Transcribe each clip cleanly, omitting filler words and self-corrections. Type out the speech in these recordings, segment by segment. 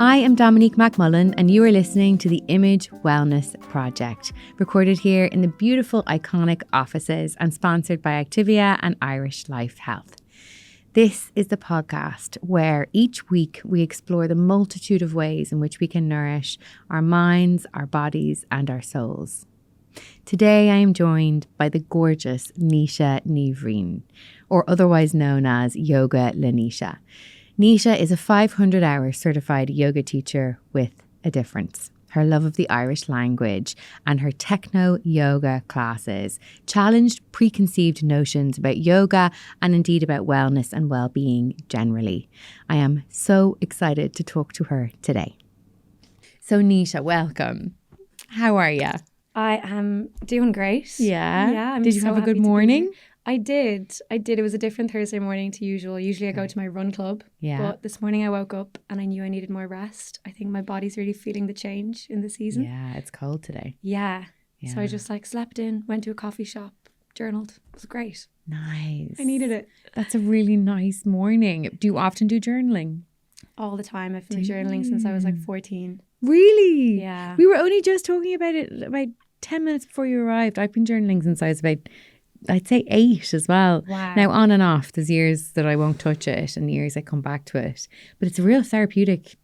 I am Dominique McMullan and you are listening to the Image Wellness Project, recorded here in the beautiful, iconic offices and sponsored by Activia and Irish Life Health. This is the podcast where each week we explore the multitude of ways in which we can nourish our minds, our bodies and our souls. Today I am joined by the gorgeous Naoise Ní Bhrion, or otherwise known as Yoga le Naoise. Naoise is a 500-hour certified yoga teacher with a difference. Her love of the Irish language and her Techno Yoga classes challenged preconceived notions about yoga and indeed about wellness and well-being generally. I am so excited to talk to her today. So Naoise, welcome. How are you? I am doing great. Yeah? I'm Did you so have a happy good to be morning? here. I did. It was a different Thursday morning to usual. Usually I go to my run club. Yeah. But this morning I woke up and I knew I needed more rest. I think my body's really feeling the change in the season. Yeah, it's cold today. Yeah. Yeah. So I just slept in, went to a coffee shop, journaled. It was great. Nice. I needed it. That's a really nice morning. Do you often do journaling? All the time. I've been journaling since I was 14. Really? Yeah. We were only just talking about it about 10 minutes before you arrived. I've been journaling since I was about, I'd say 8 as well. Wow. Now on and off, there's years that I won't touch it and years I come back to it. But it's a real therapeutic,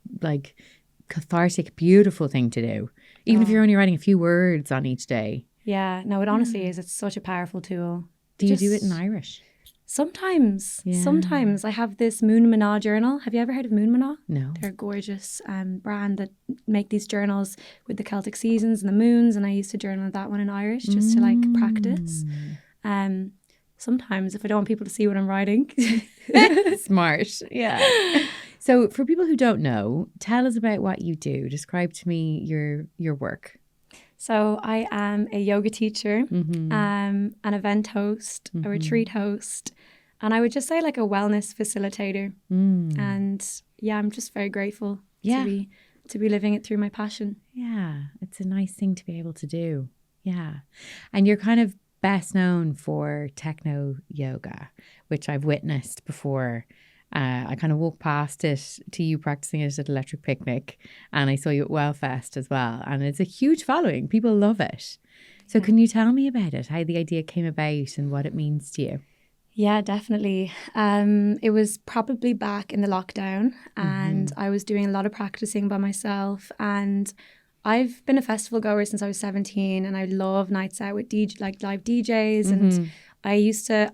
cathartic, beautiful thing to do. Even if you're only writing a few words on each day. Yeah. No, it honestly is. It's such a powerful tool. Do you do it in Irish? Sometimes. Yeah. Sometimes. I have this Moon Mana journal. Have you ever heard of Moon Mana? No. They're a gorgeous brand that make these journals with the Celtic seasons and the moons, and I used to journal that one in Irish just to practice. Sometimes if I don't want people to see what I'm writing. Smart. Yeah. So for people who don't know, tell us about what you do. Describe to me your work. So I am a yoga teacher, an event host, a retreat host, and I would just say a wellness facilitator. And yeah, I'm just very grateful to be living it through my passion. Yeah, it's a nice thing to be able to do. Yeah. And you're kind of best known for Techno Yoga, which I've witnessed before. I kind of walked past it to you practicing it at Electric Picnic, and I saw you at Wellfest as well, and it's a huge following. People love it. So can you tell me about it, how the idea came about and what it means to you? Yeah, definitely. It was probably back in the lockdown, and I was doing a lot of practicing by myself, and I've been a festival goer since I was 17, and I love nights out with live DJs, and I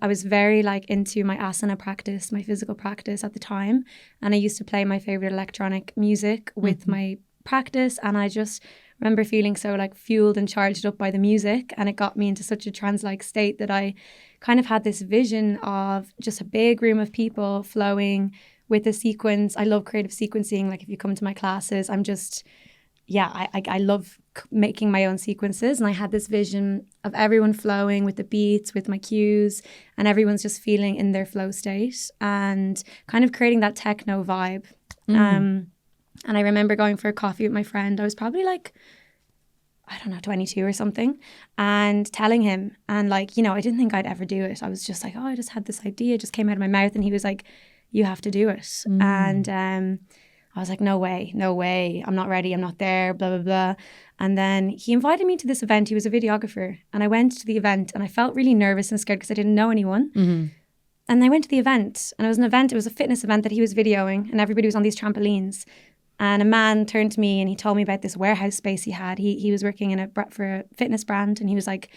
was very into my asana practice, my physical practice at the time. And I used to play my favorite electronic music with my practice. And I just remember feeling so fueled and charged up by the music. And it got me into such a trance-like state that I kind of had this vision of just a big room of people flowing with a sequence. I love creative sequencing. If you come to my classes, I'm just... Yeah, I love making my own sequences, and I had this vision of everyone flowing with the beats, with my cues, and everyone's just feeling in their flow state and kind of creating that techno vibe. And I remember going for a coffee with my friend. I was probably 22 or something, and telling him, and I didn't think I'd ever do it. I was just I just had this idea, it just came out of my mouth, and he was like, you have to do it. And I was like, no way, I'm not ready, I'm not there, blah, blah, blah. And then he invited me to this event. He was a videographer. And I went to the event and I felt really nervous and scared because I didn't know anyone. And I went to the event, and it was a fitness event that he was videoing, and everybody was on these trampolines. And a man turned to me and he told me about this warehouse space he had. He was working for a fitness brand, and he was like,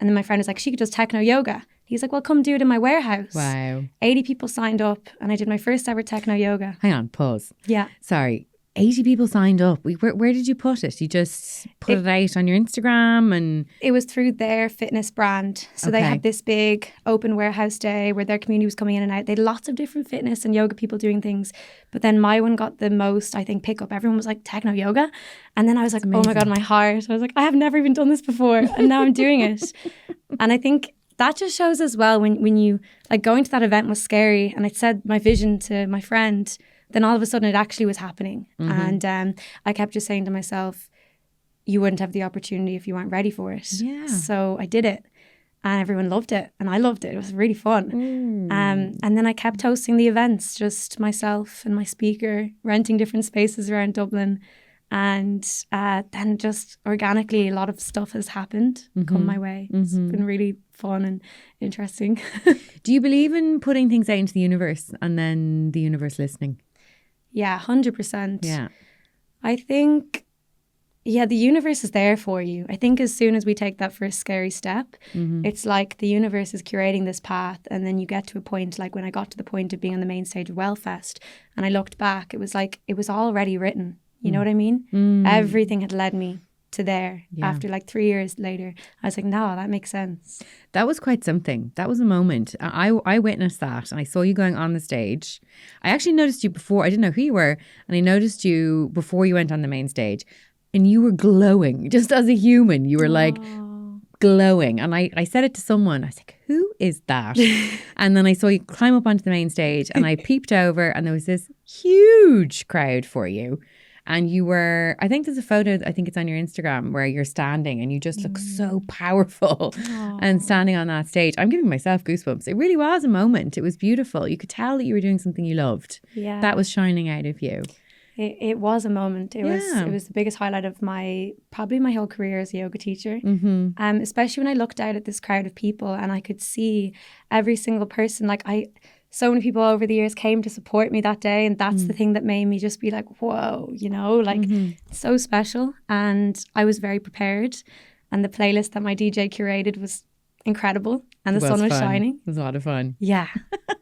and then my friend was like, she does Techno Yoga. He's like, well, come do it in my warehouse. Wow. 80 people signed up, and I did my first ever Techno Yoga. Hang on, pause. Yeah. Sorry. 80 people signed up. Where did you put it? You just put it out on your Instagram? And it was through their fitness brand. So they had this big open warehouse day where their community was coming in and out. They had lots of different fitness and yoga people doing things. But then my one got the most, I think, pickup. Everyone was like, Techno Yoga. And then I was like, oh my God, my heart. I was like, I have never even done this before. And now I'm doing it. And I think that just shows as well when you, going to that event was scary. And I said my vision to my friend, then all of a sudden it actually was happening. And I kept just saying to myself, you wouldn't have the opportunity if you weren't ready for it. Yeah. So I did it. and everyone loved it. And I loved it. It was really fun. And then I kept hosting the events, just myself and my speaker, renting different spaces around Dublin. And then just organically, a lot of stuff has happened, come my way. It's been really fun and interesting. Do you believe in putting things out into the universe and then the universe listening? Yeah, 100%. Yeah. I think, the universe is there for you. I think as soon as we take that first scary step, it's like the universe is curating this path, and then you get to a point, like when I got to the point of being on the main stage of Wellfest and I looked back, it was like it was already written. You know what I mean? Everything had led me to there. After like 3 years later, I was like, no, that makes sense. That was quite something. That was a moment. I witnessed that, and I saw you going on the stage. I actually noticed you before. I didn't know who you were, and I noticed you before you went on the main stage, and you were glowing just as a human. You were like glowing. And I said it to someone. I was like, who is that? And then I saw you climb up onto the main stage, and I peeped over, and there was this huge crowd for you. And you were, I think there's a photo, I think it's on your Instagram, where you're standing and you just look so powerful and standing on that stage. I'm giving myself goosebumps. It really was a moment. It was beautiful. You could tell that you were doing something you loved. Yeah. That was shining out of you. It was a moment. It was the biggest highlight of probably my whole career as a yoga teacher. Especially when I looked out at this crowd of people and I could see every single person. So many people over the years came to support me that day, and that's the thing that made me just be like, whoa, so special. And I was very prepared, and the playlist that my DJ curated was incredible, and the sun was shining. It was a lot of fun. Yeah.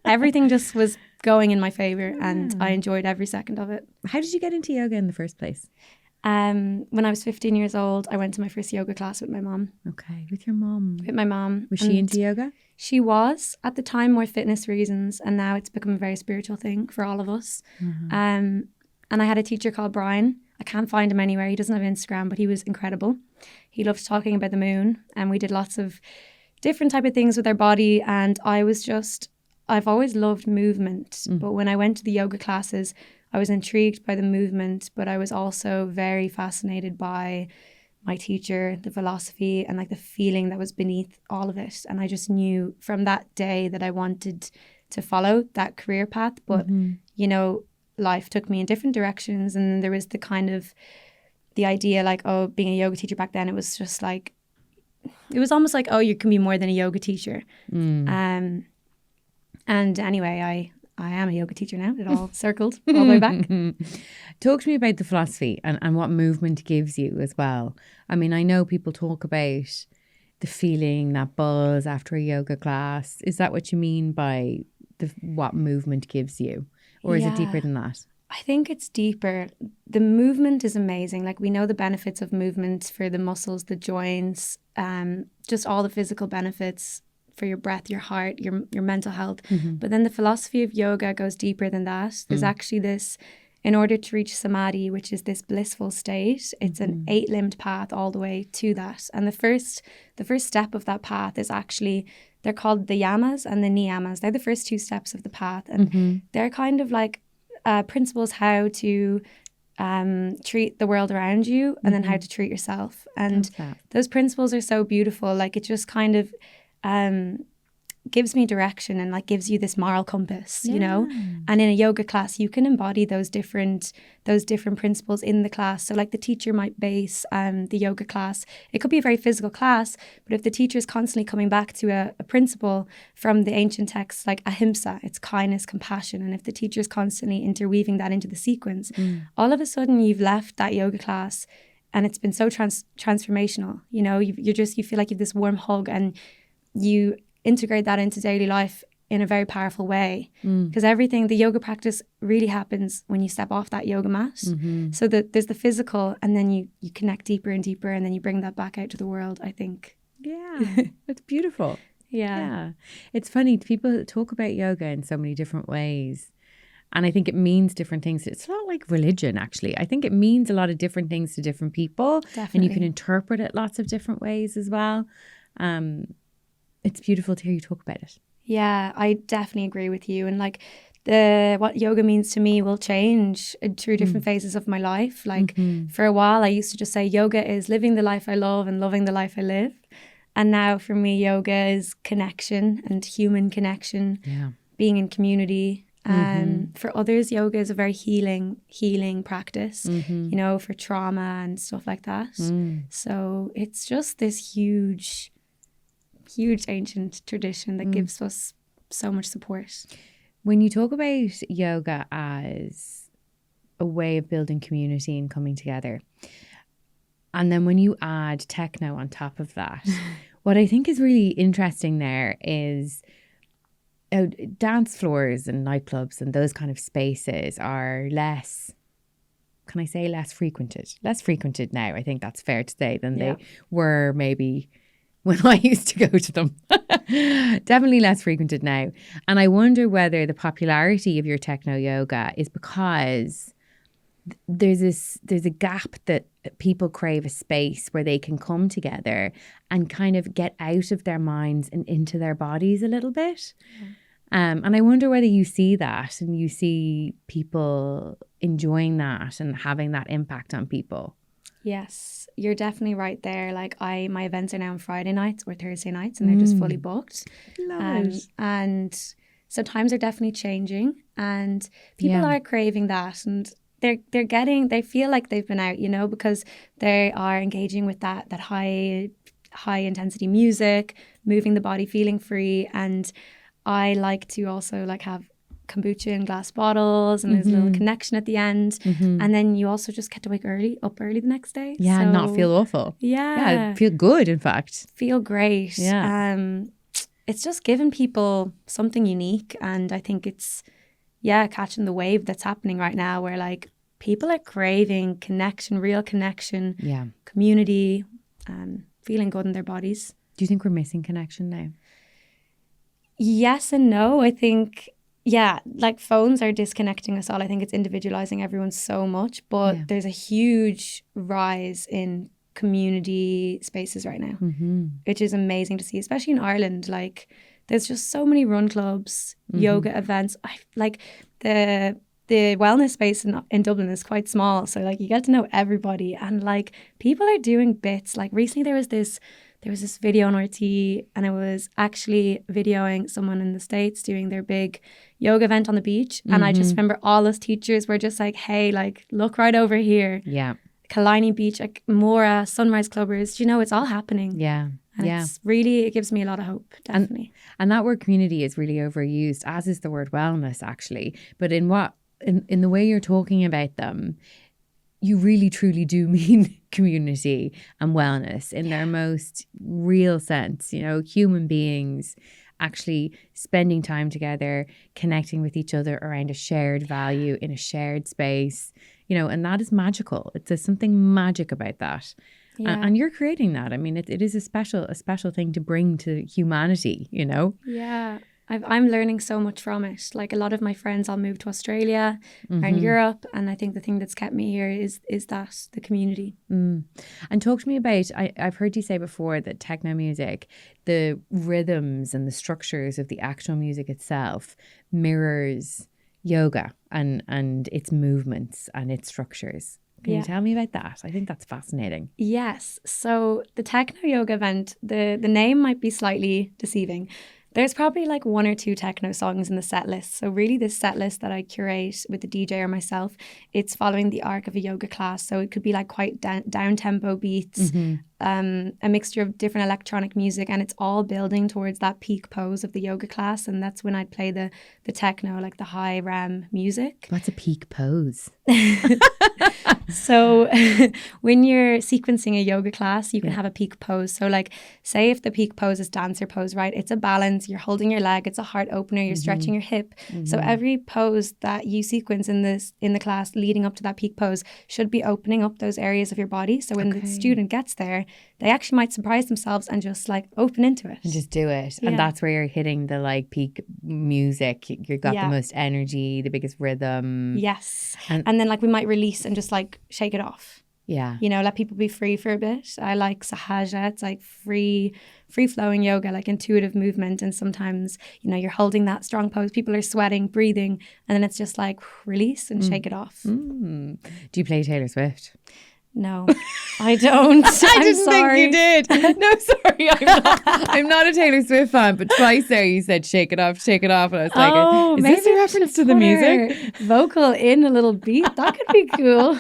Everything just was going in my favor, and I enjoyed every second of it. How did you get into yoga in the first place? When I was 15 years old, I went to my first yoga class with my mom. Okay, with your mom. With my mom. Was she into yoga? She was at the time, more fitness reasons, and now it's become a very spiritual thing for all of us. And I had a teacher called Brian. I can't find him anywhere. He doesn't have Instagram, but he was incredible. He loved talking about the moon, and we did lots of different type of things with our body. And I've always loved movement, but when I went to the yoga classes, I was intrigued by the movement, but I was also very fascinated by my teacher, the philosophy, and like the feeling that was beneath all of it. And I just knew from that day that I wanted to follow that career path. But, life took me in different directions. And there was the idea like, being a yoga teacher back then, it was just like, it was almost like, you can be more than a yoga teacher. And anyway, I am a yoga teacher now. It all circled all the way back. Talk to me about the philosophy and what movement gives you as well. I mean, I know people talk about the feeling, that buzz after a yoga class. Is that what you mean by what movement gives you? Or is it deeper than that? I think it's deeper. The movement is amazing. Like, we know the benefits of movement for the muscles, the joints, just all the physical benefits for your breath, your heart, your mental health. But then the philosophy of yoga goes deeper than that. There's actually this, in order to reach samadhi, which is this blissful state, it's an 8-limbed path all the way to that. And the first step of that path is actually, they're called the yamas and the niyamas. They're the first 2 steps of the path. And they're kind of like principles how to treat the world around you, and then how to treat yourself. And those principles are so beautiful. Like, it just kind of gives me direction and like gives you this moral compass, you know. And in a yoga class, you can embody those different principles in the class. So like, the teacher might base the yoga class. It could be a very physical class, but if the teacher is constantly coming back to a principle from the ancient texts like ahimsa, it's kindness, compassion, and if the teacher is constantly interweaving that into the sequence, all of a sudden you've left that yoga class and it's been so transformational. You know, you feel like you have this warm hug, and you integrate that into daily life in a very powerful way, because the yoga practice really happens when you step off that yoga mat. So that there's the physical, and then you connect deeper and deeper, and then you bring that back out to the world, I think. It's beautiful. Yeah. It's funny, people talk about yoga in so many different ways, and I think it means different things. It's not like religion, actually. I think it means a lot of different things to different people. Definitely. And you can interpret it lots of different ways as well. It's beautiful to hear you talk about it. Yeah, I definitely agree with you. And like, what yoga means to me will change through different phases of my life. Like, for a while, I used to just say yoga is living the life I love and loving the life I live. And now for me, yoga is connection and human connection, being in community. For others, yoga is a very healing practice, you know, for trauma and stuff like that. So it's just this huge ancient tradition that gives us so much support. When you talk about yoga as a way of building community and coming together, and then when you add techno on top of that, what I think is really interesting there is dance floors and nightclubs and those kind of spaces are less frequented now. I think that's fair to say than they were maybe when I used to go to them. Definitely less frequented now. And I wonder whether the popularity of your techno yoga is because there's a gap that people crave a space where they can come together and kind of get out of their minds and into their bodies a little bit. And I wonder whether you see that and you see people enjoying that and having that impact on people. Yes, you're definitely right there. Like my events are now on Friday nights or Thursday nights, and they're just fully booked. Love it. And so times are definitely changing, and people are craving that, and they feel like they've been out, you know, because they are engaging with that high intensity music, moving the body, feeling free. And I like to also like have kombucha in glass bottles, and there's a little connection at the end, and then you also just get to wake up early the next day. And not feel awful. Feel good, in fact. Feel great. It's just giving people something unique, and I think it's catching the wave that's happening right now where like people are craving connection, real connection, community, feeling good in their bodies. Do you think we're missing connection now? Yes and no. I think like phones are disconnecting us all. I think it's individualizing everyone so much, but there's a huge rise in community spaces right now, which is amazing to see, especially in Ireland. Like there's just so many run clubs, yoga events. Like the wellness space in Dublin is quite small, so like you get to know everybody, and like people are doing bits. Like recently there was this video on RT, and I was actually videoing someone in the States doing their big yoga event on the beach. And I just remember all us teachers were just like, hey, like, look right over here. Yeah. Killiney Beach, like Mora, Sunrise Clubbers, you know, it's all happening. Yeah. And it gives me a lot of hope, definitely. And that word community is really overused, as is the word wellness, actually. But in the way you're talking about them, you really truly do mean community and wellness in their most real sense. You know, human beings actually spending time together, connecting with each other around a shared value in a shared space, you know, and that is magical. There's something magic about that. And you're creating that. I mean, it is a special thing to bring to humanity, you know? Yeah. I'm learning so much from it. Like a lot of my friends all moved to Australia or in Europe, and I think the thing that's kept me here is that the community. And talk to me about, I've heard you say before that techno music, the rhythms and the structures of the actual music itself mirrors yoga and its movements and its structures. Can you tell me about that? I think that's fascinating. Yes. So the Techno Yoga event, the name might be slightly deceiving. There's probably like one or two techno songs in the set list. So really this set list that I curate with the DJ or myself, it's following the arc of a yoga class. So it could be like quite down-tempo beats, a mixture of different electronic music, and it's all building towards that peak pose of the yoga class. And that's when I'd play the techno, like the high RAM music. What's a peak pose? So when you're sequencing a yoga class, you can have a peak pose. So like say if the peak pose is dancer pose, right? It's a balance. You're holding your leg. It's a heart opener. You're stretching your hip. So every pose that you sequence in the class leading up to that peak pose should be opening up those areas of your body. So when the student gets there, they actually might surprise themselves and just like open into it. And just do it. Yeah. And that's where you're hitting the like peak music. You've got the most energy, the biggest rhythm. Yes. And then like we might release and just like shake it off. Yeah. You know, let people be free for a bit. I like Sahaja. It's like free flowing yoga, like intuitive movement. And sometimes, you know, you're holding that strong pose. People are sweating, breathing. And then it's just like release and shake it off. Do you play Taylor Swift? No, I don't. I didn't sorry. think you did. No, sorry. I'm not a Taylor Swift fan, but twice there you said shake it off. And I was like, is this a reference to the music? Vocal in a little beat. That could be cool.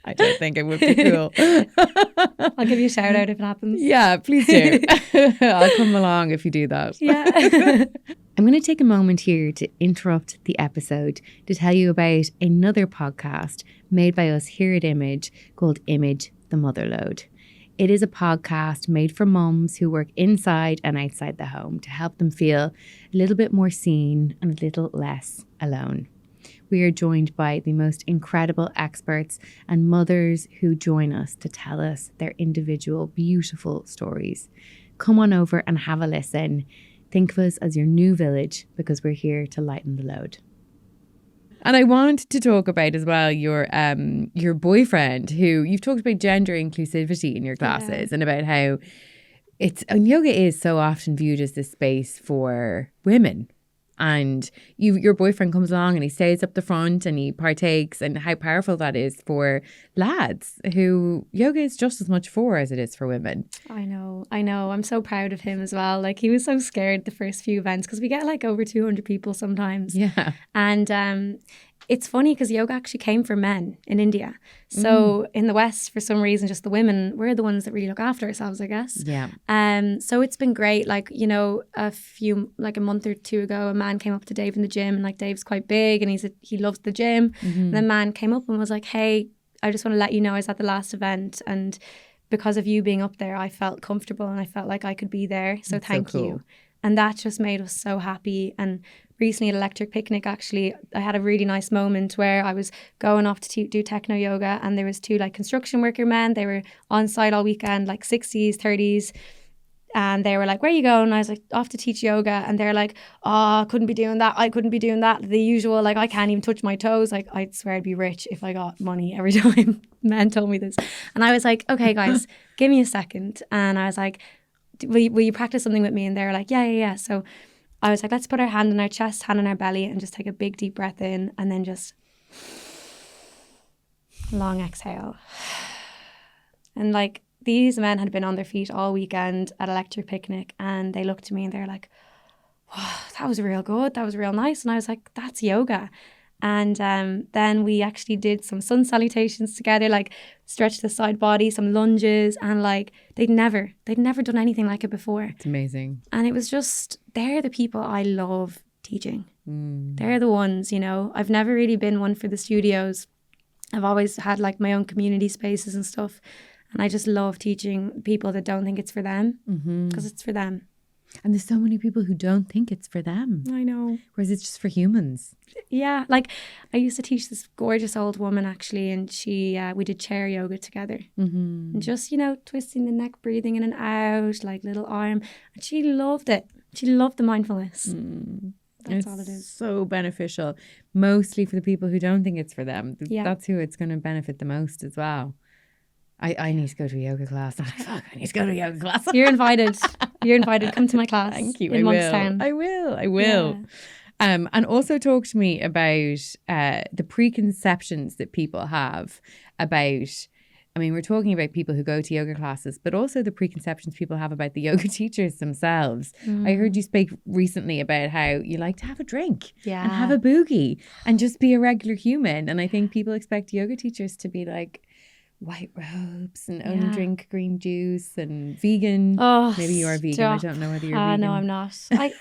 I don't think it would be cool. I'll give you a shout out if it happens. Yeah, please do. I'll come along if you do that. Yeah. I'm going to take a moment here to interrupt the episode to tell you about another podcast made by us here at Image called Image the Motherload. It is a podcast made for mums who work inside and outside the home to help them feel a little bit more seen and a little less alone. We are joined by the most incredible experts and mothers who join us to tell us their individual beautiful stories. Come on over and have a listen. Think of us as your new village because we're here to lighten the load. And I want to talk about as well your boyfriend, who you've talked about gender inclusivity in your classes and about how yoga is so often viewed as this space for women. And your boyfriend comes along and he stays up the front and he partakes, and how powerful that is for lads who yoga is just as much for as it is for women. I know. I'm so proud of him as well. Like, he was so scared the first few events because we get like over 200 people sometimes. Yeah. And it's funny because yoga actually came for men in India. So in the West, for some reason, just the women, we're the ones that really look after ourselves, I guess. Yeah. So it's been great. Like, you know, a month or two ago, a man came up to Dave in the gym, and like Dave's quite big and he loves the gym. And the man came up and was like, hey, I just want to let you know I was at the last event, and because of you being up there, I felt comfortable and I felt like I could be there. So thank you. And that just made us so happy. And recently at Electric Picnic, actually, I had a really nice moment where I was going off to do Techno Yoga, and there was two like construction worker men. They were on site all weekend, like 60s, 30s. And they were like, where are you going? And I was like, off to teach yoga. And they're like, oh, I couldn't be doing that. The usual, like, I can't even touch my toes. Like, I'd swear I'd be rich if I got money every time men told me this. And I was like, okay, guys, give me a second. And I was like, will you practice something with me? And they were like, yeah. So I was like, let's put our hand on our chest, hand on our belly, and just take a big deep breath in, and then just long exhale. And like, these men had been on their feet all weekend at Electric Picnic, and they looked at me and they're like, wow, that was real good. That was real nice. And I was like, that's yoga. And then we actually did some sun salutations together, like stretch the side body, some lunges, and like they'd never done anything like it before. It's amazing. And it was just, they're the people I love teaching. They're the ones, you know. I've never really been one for the studios. I've always had like my own community spaces and stuff. And I just love teaching people that don't think it's for them, because it's for them. And there's so many people who don't think it's for them. I know. Whereas it's just for humans. Yeah. Like, I used to teach this gorgeous old woman, actually, and we did chair yoga together. And just, you know, twisting the neck, breathing in and out, like little arm. And she loved it. She loved the mindfulness. That's all it is. So beneficial. Mostly for the people who don't think it's for them. Yeah. That's who it's going to benefit the most as well. I need to go to a yoga class. I need to go to a yoga class. You're invited. Come to my class. Thank you. In Monkstown. I will. Yeah. And also talk to me about the preconceptions that people have about, I mean, we're talking about people who go to yoga classes, but also the preconceptions people have about the yoga teachers themselves. I heard you speak recently about how you like to have a drink and have a boogie and just be a regular human. And I think people expect yoga teachers to be like white robes and only drink green juice and vegan. Oh, maybe you are vegan. I don't know whether you're vegan. No, I'm not. I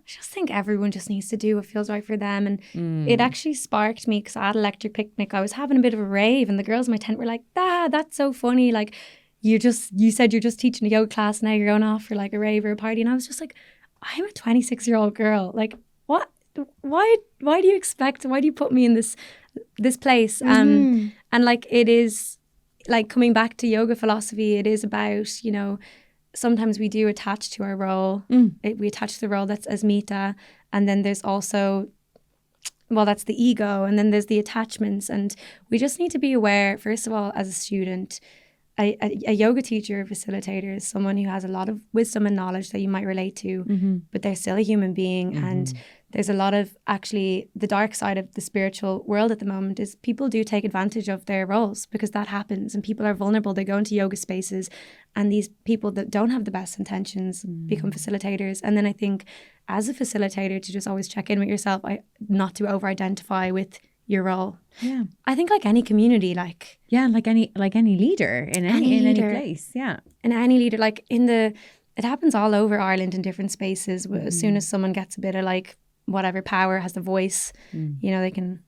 just think everyone just needs to do what feels right for them. And it actually sparked me because at Electric Picnic, I was having a bit of a rave, and the girls in my tent were like, that's so funny. Like, you said you're just teaching a yoga class, now you're going off for like a rave or a party. And I was just like, I'm a 26-year-old girl. Like, what? Why do you put me in this place? And like, it is, like, coming back to yoga philosophy, it is about, you know, sometimes we do attach to our role. We attach to the role that's asmita, and then there's also, well, that's the ego, and then there's the attachments. And we just need to be aware, first of all, as a student, a yoga teacher or facilitator is someone who has a lot of wisdom and knowledge that you might relate to, but they're still a human being, and there's a lot of actually the dark side of the spiritual world at the moment is people do take advantage of their roles, because that happens and people are vulnerable. They go into yoga spaces and these people that don't have the best intentions become facilitators. And then I think as a facilitator to just always check in with yourself, not to over-identify with your role. Yeah. I think like any community, like any leader in any place. Yeah. And any leader, like it happens all over Ireland in different spaces. As soon as someone gets a bit of like whatever power, has the voice, you know, they can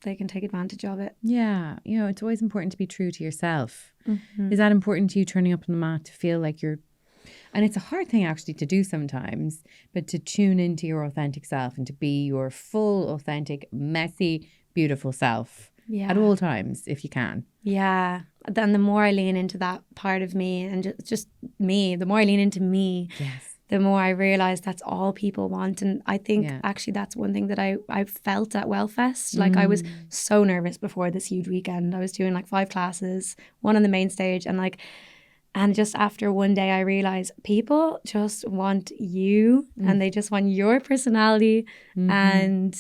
take advantage of it. Yeah. You know, it's always important to be true to yourself. Is that important to you, turning up on the mat to feel like you're, and it's a hard thing actually to do sometimes, but to tune into your authentic self and to be your full, authentic, messy, beautiful self at all times if you can. Yeah. Then the more I lean into that part of me and just me, the more I lean into me, the more I realize that's all people want. And I think actually that's one thing that I felt at Wellfest. Like I was so nervous before this huge weekend. I was doing like 5 classes, one on the main stage, and just after one day I realized people just want you and they just want your personality. And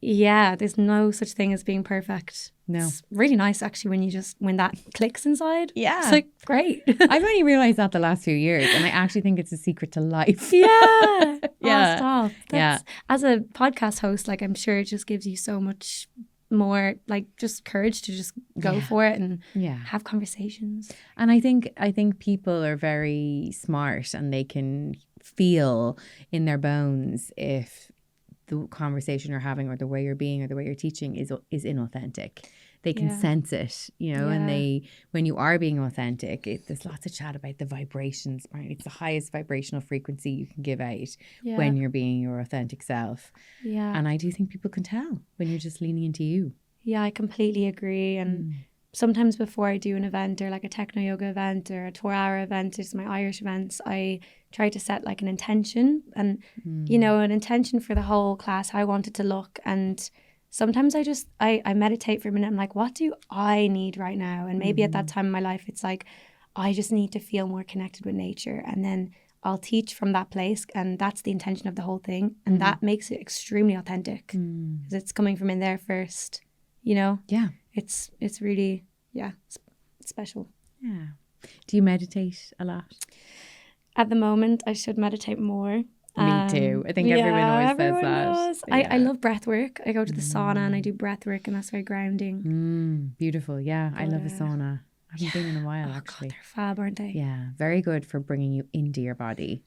yeah, there's no such thing as being perfect. No. It's really nice actually when that clicks inside. Yeah. It's like, great. I've only realised that the last few years, and I actually think it's a secret to life. Yeah. Yeah. Oh, stop. As a podcast host, like I'm sure it just gives you so much more like just courage to just go for it and have conversations. And I think people are very smart and they can feel in their bones if the conversation you're having or the way you're being or the way you're teaching is inauthentic. They can sense it, you know, and when you are being authentic, there's lots of chat about the vibrations. Right? It's the highest vibrational frequency you can give out when you're being your authentic self. Yeah. And I do think people can tell when you're just leaning into you. Yeah, I completely agree. And sometimes before I do an event or like a Techno Yoga event or a 4-hour event, it's my Irish events, I try to set like an intention and, you know, an intention for the whole class, how I want it to look. And sometimes I meditate for a minute. I'm like, what do I need right now? And maybe at that time in my life, it's like, I just need to feel more connected with nature. And then I'll teach from that place. And that's the intention of the whole thing. And that makes it extremely authentic because it's coming from in there first, you know? Yeah. It's really, it's special. Yeah. Do you meditate a lot? At the moment, I should meditate more. Me too. I think everyone always says that. Does. Yeah. I love breath work. I go to the sauna and I do breath work, and that's very grounding. Beautiful. Yeah, I love a sauna. I haven't been in a while, actually. God, they're fab, aren't they? Yeah, very good for bringing you into your body.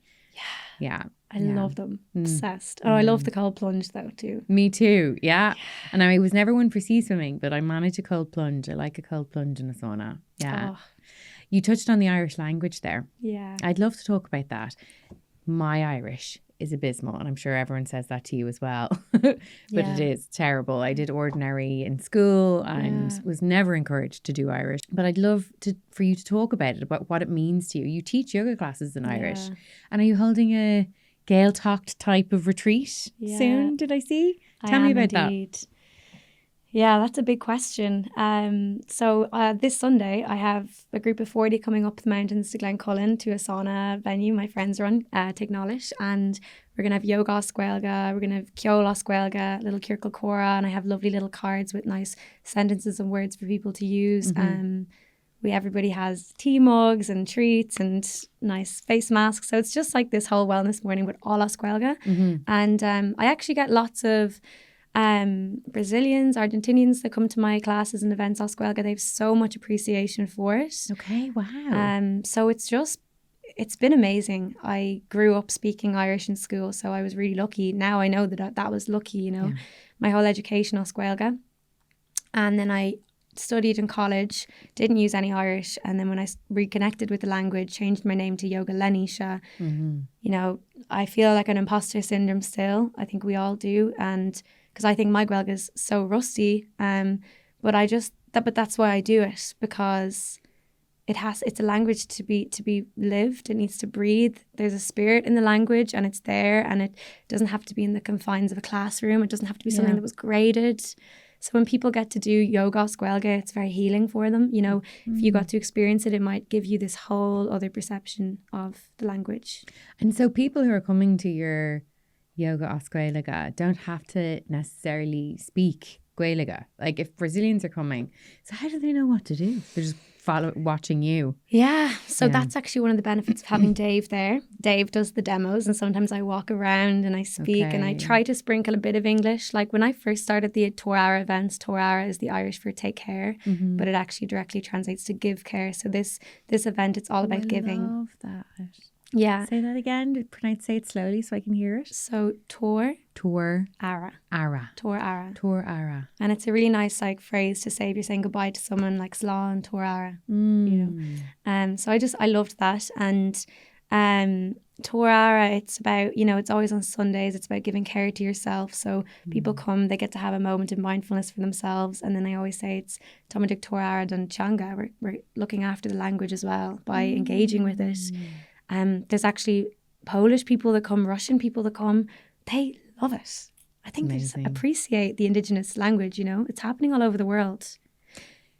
Yeah. I love them. Obsessed. Oh, I love the cold plunge though too. Me too. Yeah. And I was never one for sea swimming, but I manage a cold plunge. I like a cold plunge in a sauna. Yeah. Oh. You touched on the Irish language there. Yeah. I'd love to talk about that. My Irish is abysmal, and I'm sure everyone says that to you as well. But it is terrible. I did ordinary in school and was never encouraged to do Irish. But I'd love for you to talk about it, about what it means to you. You teach yoga classes in Irish. And are you holding a Gaeltacht type of retreat soon, did I see? Tell me about that. Yeah, that's a big question. So this Sunday, I have a group of 40 coming up the mountains to Glencullen to a sauna venue my friends run, Techno Yoga, and we're going to have yoga Gaeilge, we're going to have ceola Gaeilge, little circle cora, and I have lovely little cards with nice sentences and words for people to use. Everybody has tea mugs and treats and nice face masks. So it's just like this whole wellness morning with all Gaeilge. And I actually get lots of Brazilians, Argentinians that come to my classes and events Gaeilge. They have so much appreciation for it. Okay, wow. So it's been amazing. I grew up speaking Irish in school, so I was really lucky. Now I know that was lucky, you know, my whole education Gaeilge. And then I studied in college, didn't use any Irish, and then when I reconnected with the language, changed my name to Yoga le Naoise. You know, I feel like an imposter syndrome still. I think we all do, and because I think my Gaeilge is so rusty, but that's why I do it, because it's a language to be lived. It needs to breathe. There's a spirit in the language, and it's there, and it doesn't have to be in the confines of a classroom. It doesn't have to be something that was graded. So when people get to do yoga Gaeilge, it's very healing for them. You know, if you got to experience it, it might give you this whole other perception of the language. And so people who are coming to your yoga as Gaeilge don't have to necessarily speak Gaeilge. Like if Brazilians are coming, so how do they know what to do? They're just watching you. Yeah, so that's actually one of the benefits of having Dave there. Dave does the demos, and sometimes I walk around and I speak and I try to sprinkle a bit of English. Like when I first started the Torara events, Torara is the Irish for take care, but it actually directly translates to give care. So this event, it's all about giving. I love that. Yeah. Say that again. Say it slowly so I can hear it. So Tor Ara. Tor Ara. Tor Ara. And it's a really nice like phrase to say if you're saying goodbye to someone, like Slán Tor Ara. You know. So I loved that. And Tor Ara, it's about, you know, it's always on Sundays. It's about giving care to yourself. So people come, they get to have a moment of mindfulness for themselves. And then I always say it's Tomadik Tor Ara Don Changa. We're looking after the language as well by engaging with it. There's actually Polish people that come, Russian people that come. They love it. I think they just appreciate the indigenous language, you know. It's happening all over the world.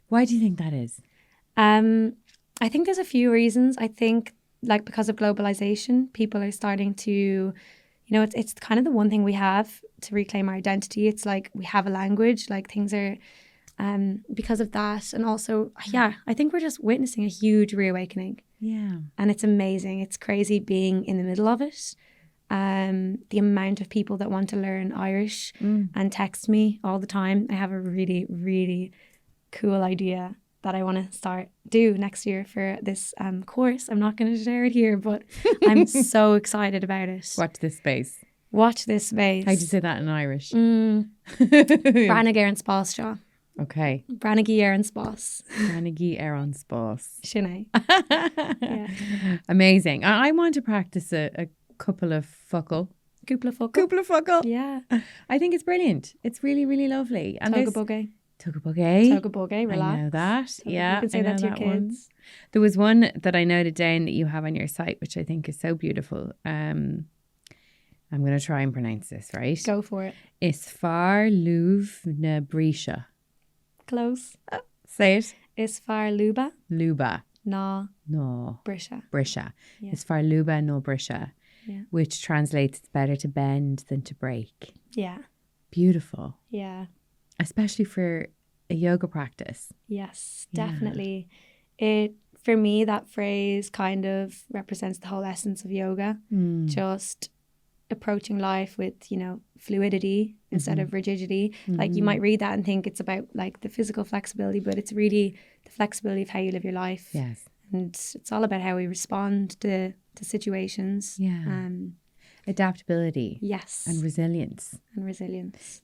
Why do you think that is? I think there's a few reasons. I think like because of globalization, people are starting to, you know, it's kind of the one thing we have to reclaim our identity. It's like we have a language, like things are because of that. And also, I think we're just witnessing a huge reawakening. Yeah. And it's amazing. It's crazy being in the middle of it. The amount of people that want to learn Irish and text me all the time. I have a really, really cool idea that I want to do next year for this course. I'm not going to share it here, but I'm so excited about it. Watch this space. Watch this space. How'd you say that in Irish? Branagh an spás. Okay. Branagh an spás. Branagh an spás. Sinead. Yeah. Amazing. I want to practice a couple of fuckle. Couple of fuckle. Yeah. I think it's brilliant. It's really, really lovely. And Togaboge. Togaboge, relax. I know that. Yeah. You can say that to your kids. One. There was one that I noted down that you have on your site, which I think is so beautiful. I'm going to try and pronounce this, right? Go for it. Isfar Ní Bhrion. Close. Say it. Isfar Luba. No. Bhrion. Yeah. Isfar Luba no Bhrion. Yeah. Which translates, it's better to bend than to break. Yeah. Beautiful. Yeah. Especially for a yoga practice. Yes, definitely. For me, that phrase kind of represents the whole essence of yoga. Just approaching life with, you know, fluidity instead of rigidity. Like you might read that and think it's about like the physical flexibility, but it's really the flexibility of how you live your life. Yes. And it's all about how we respond to situations. Yeah. Adaptability. Yes. And resilience.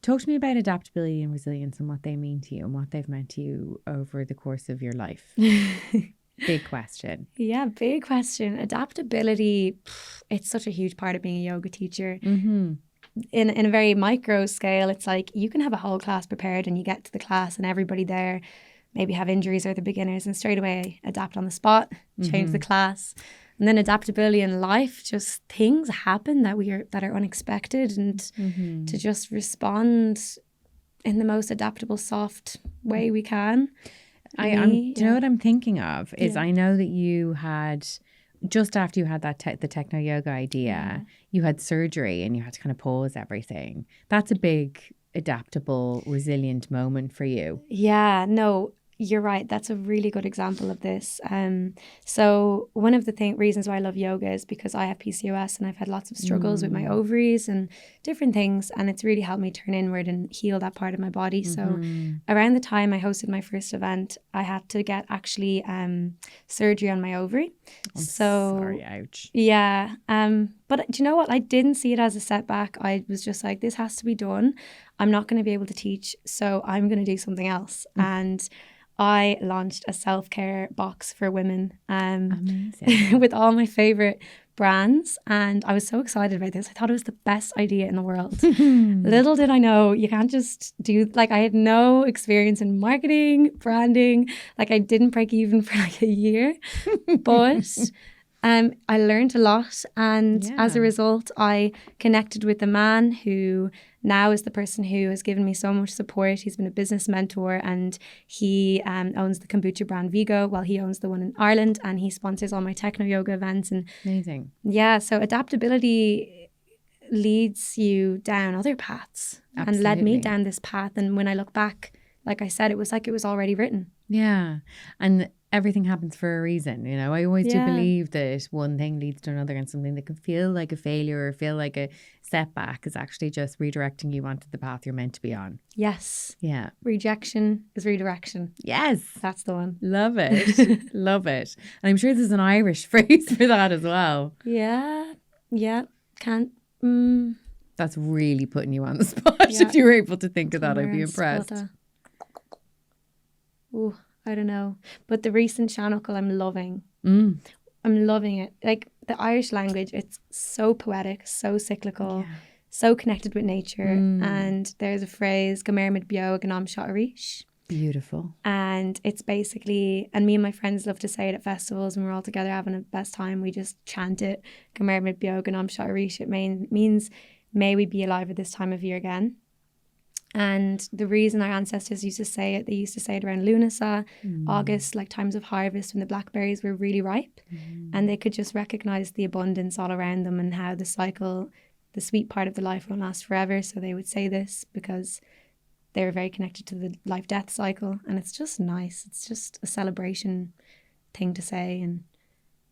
Talk to me about adaptability and resilience and what they mean to you and what they've meant to you over the course of your life. Big question. Yeah, big question. Adaptability, it's such a huge part of being a yoga teacher. In a very micro scale, it's like you can have a whole class prepared and you get to the class and everybody there maybe have injuries or the beginners and straight away adapt on the spot, change the class. And then adaptability in life, just things happen that are unexpected, and to just respond in the most adaptable, soft way we can. Do you know what I'm thinking of? Is I know that you had, just after you had that the Techno Yoga idea, you had surgery and you had to kind of pause everything. That's a big, adaptable, resilient moment for you. Yeah, no, you're right. That's a really good example of this. So one of the reasons why I love yoga is because I have PCOS and I've had lots of struggles with my ovaries and different things, and it's really helped me turn inward and heal that part of my body. So around the time I hosted my first event, I had to get actually surgery on my ovary. Sorry, ouch. Yeah. But do you know what? I didn't see it as a setback. I was just like, this has to be done. I'm not going to be able to teach, so I'm going to do something else. And I launched a self-care box for women with all my favorite brands, and I was so excited about this. I thought it was the best idea in the world. Little did I know, you can't just do, like, I had no experience in marketing, branding, like I didn't break even for like a year, but I learned a lot, and as a result I connected with a man who now is the person who has given me so much support. He's been a business mentor, and he owns the kombucha brand Vigo. Well, he owns the one in Ireland, and he sponsors all my Techno Yoga events. And amazing. Yeah, so adaptability, leads you down other paths and led me down this path. And when I look back, like I said, it was like it was already written. Yeah. And everything happens for a reason, you know. I always do believe that one thing leads to another, and something that can feel like a failure or feel like a setback is actually just redirecting you onto the path you're meant to be on. Yes. Yeah. Rejection is redirection. Yes. That's the one. Love it. Love it. And I'm sure there's an Irish phrase for that as well. Yeah. Yeah. Can't. That's really putting you on the spot. If you were able to think of that, I'd be impressed. Oh, I don't know. But the recent Shanachal I'm loving. I'm loving it. Like the Irish language, it's so poetic, so cyclical, so connected with nature. And there's a phrase, Gamer mid bio ganam sha'arish. Beautiful. And it's basically, and me and my friends love to say it at festivals when we're all together having a best time. We just chant it, Gamer mid bio ganam sha'arish. It means, may we be alive at this time of year again. And the reason our ancestors used to say it, they used to say it around Lunasa, August, like times of harvest when the blackberries were really ripe. And they could just recognize the abundance all around them and how the cycle, the sweet part of the life won't last forever. So they would say this because they were very connected to the life-death cycle. And it's just nice. It's just a celebration thing to say. And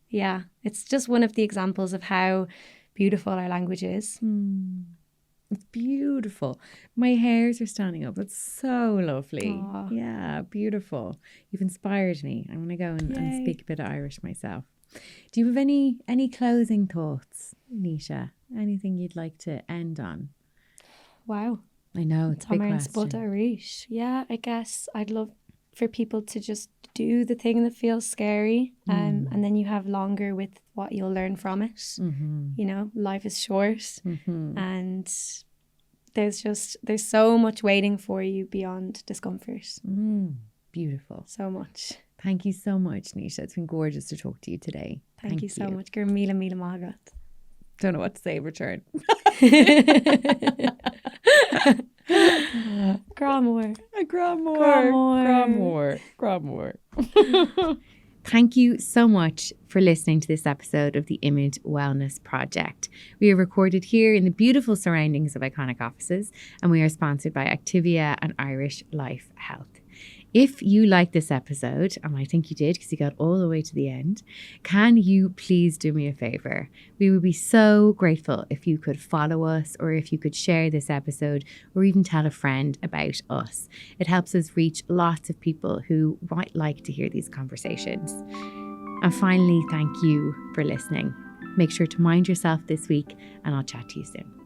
yeah, it's just one of the examples of how beautiful our language is. It's beautiful. My hairs are standing up. It's so lovely. Aww. Yeah, beautiful. You've inspired me. I'm going to go and speak a bit of Irish myself. Do you have any closing thoughts, Naoise? Anything you'd like to end on? Wow. I know, it's a big question. Yeah, I guess I'd love for people to just do the thing that feels scary, and then you have longer with what you'll learn from it. You know, life is short, and there's so much waiting for you beyond discomfort. Beautiful. So much. Thank you so much, Naoise. It's been gorgeous to talk to you today. Thank you so much. Gur mila magat. Don't know what to say in return. Gramor. Thank you so much for listening to this episode of the Image Wellness Project. We are recorded here in the beautiful surroundings of iconic offices, and we are sponsored by Activia and Irish Life Health. If you like this episode, and I think you did because you got all the way to the end, can you please do me a favor? We would be so grateful if you could follow us, or if you could share this episode, or even tell a friend about us. It helps us reach lots of people who might like to hear these conversations. And finally, thank you for listening. Make sure to mind yourself this week, and I'll chat to you soon.